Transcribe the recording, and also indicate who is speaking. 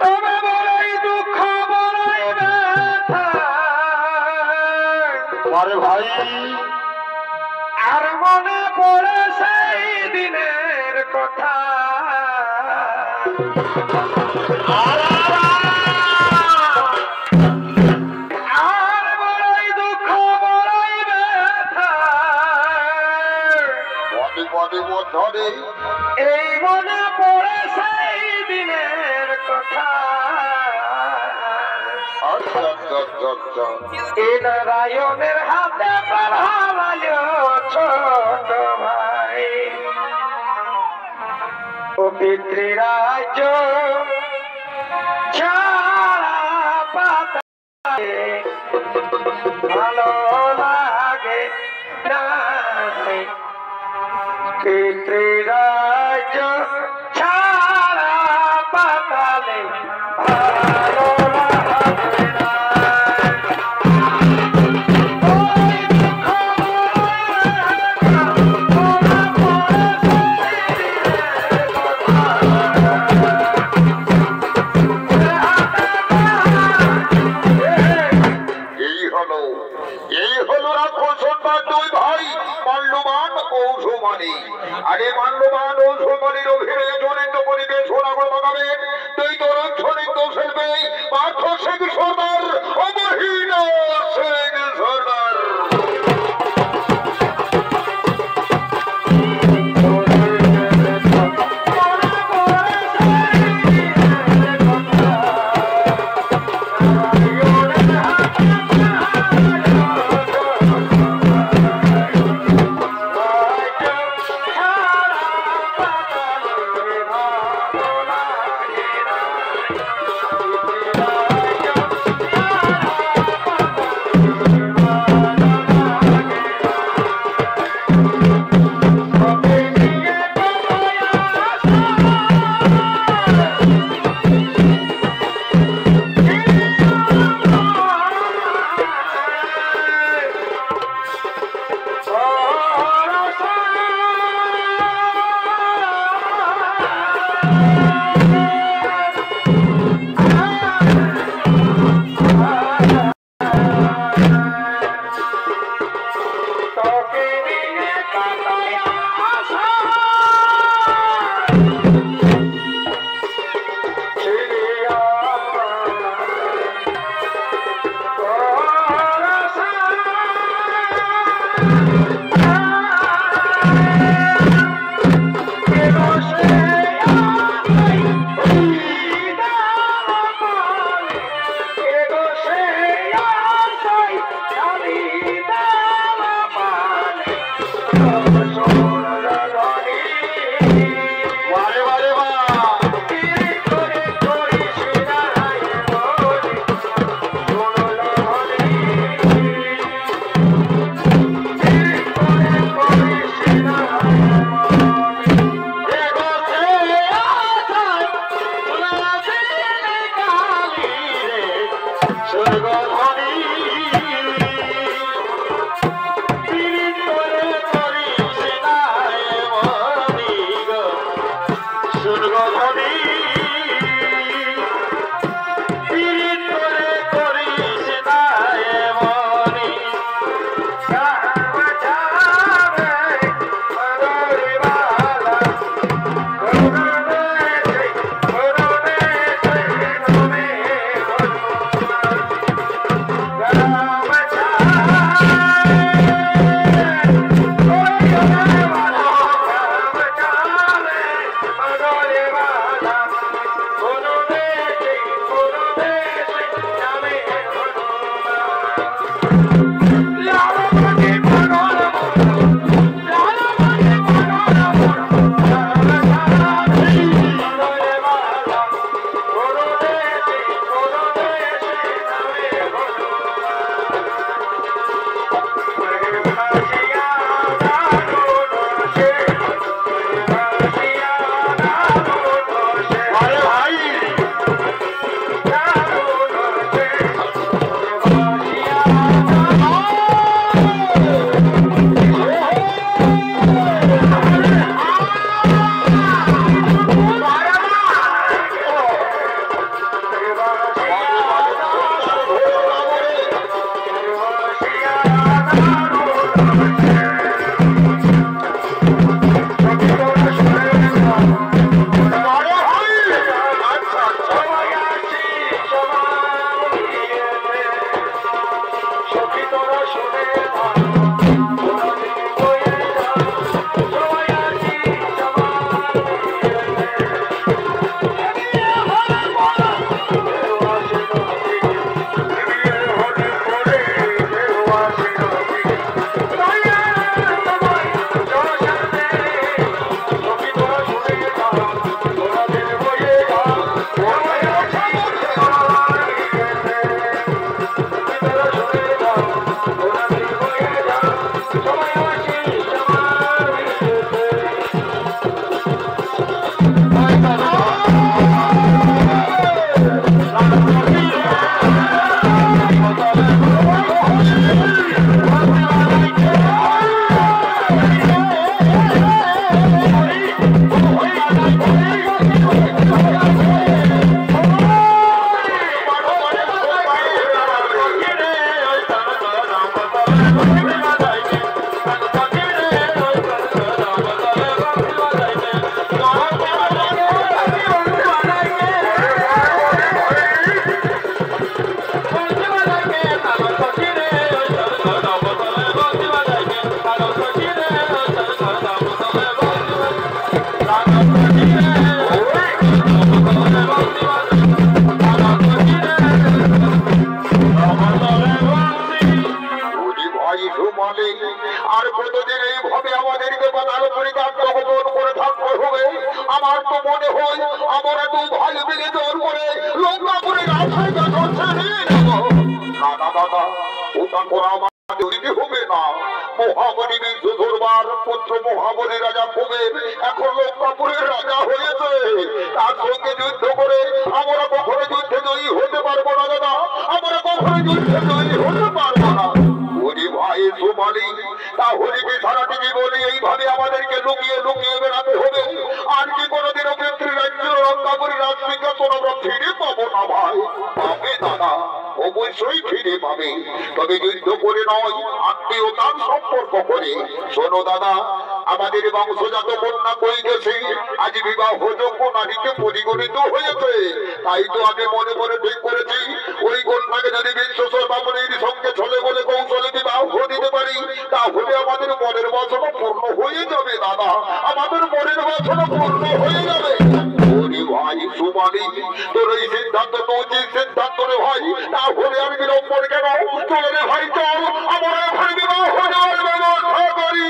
Speaker 1: তবে বড়ই দুঃখ বড়ই ব্যথা
Speaker 2: আরে ভাই
Speaker 1: আর মনে পড়ে সেই দিনের কথা আর বড়ই দুঃখ বড়ই ব্যথা
Speaker 2: পদে ধরে
Speaker 1: এই মনে পড়ে সেই দিনের কথা
Speaker 2: আচ্ছা আচ্ছা আচ্ছা আচ্ছা
Speaker 1: এই নারায়ণের হাতে পাঠালো ছোট ভাই ও পিতৃরাজ্য ছাড়া পাতায় ভালো লাগে না পিতৃরাজ্য ছাড়া পাতালে ভালো লাগে না
Speaker 2: এই হলো রাক্ষসন্তান দুই ভাই মাল্যবান ঔষমানি। আগে মাল্যবান ঔষমানির অভিনয়ে জনিত পরিবেশ ওনাগুলো বাগাবেন দুই তরুণ চরিত্র শিল্পী পার্থ সিং সর্দার ও মহিলা সিং সর্দার। ভাই মিলে জোর করে লঙ্কাপুরে রাস্তায় চলছে না না দাদা, ওটা করা আমার হবে না। মহাবলী বিশ্ব ধরবার পুত্র মহাবলী রাজা কুবের এখন লঙ্কাপুরের রাজা হয়েছে। তার সঙ্গে যুদ্ধ করে আমরা কখনো যুদ্ধে জয়ী হতে পারবো না দাদা, আমরা কখনো যুদ্ধে জয়ী হতে পারবো না। ওরে ভাই সোমালি, তাহলে কি সারাটি জীবনে এইভাবে আমাদেরকে লুকিয়ে লুকিয়ে বেড়াতে হবে? আর কি কোনোদিনও পিতৃরাজ্য লঙ্কাপুরী রাজসিংহাসন আমরা ফিরে পাবো না ভাই? পাবে দাদা, অবশ্যই ফিরে পাবে, তবে যুদ্ধ করে নয়, আত্মীয়তার সম্পর্ক করে। শোনো দাদা, আমাদের বংশজাত কন্যা কই গেছে, আজ বিবাহযোগ্য নারীকে পরিগণিত হয়েছে। তাই তো আমি মনে মনে ঠিক করেছি, ওই কন্যাকে যদি বিশ্বেশ্বর বামনের সঙ্গে ছলে বলে কৌশলে বিবাহ দিতে পারি, তাহলে আমাদের মনের বাসনা পূর্ণ হয়ে যাবে দাদা, আমাদের মনের বাসনা পূর্ণ হয়ে যাবে। ভাই সুমালি, তোর এই সিদ্ধান্ত তো উচিত সিদ্ধান্ত রে ভাই, তাহলে আমি বিলম্ব কেন? চলে রে ভাই, চল আমরা এখন বিবাহ দেওয়ার ব্যবস্থা করি।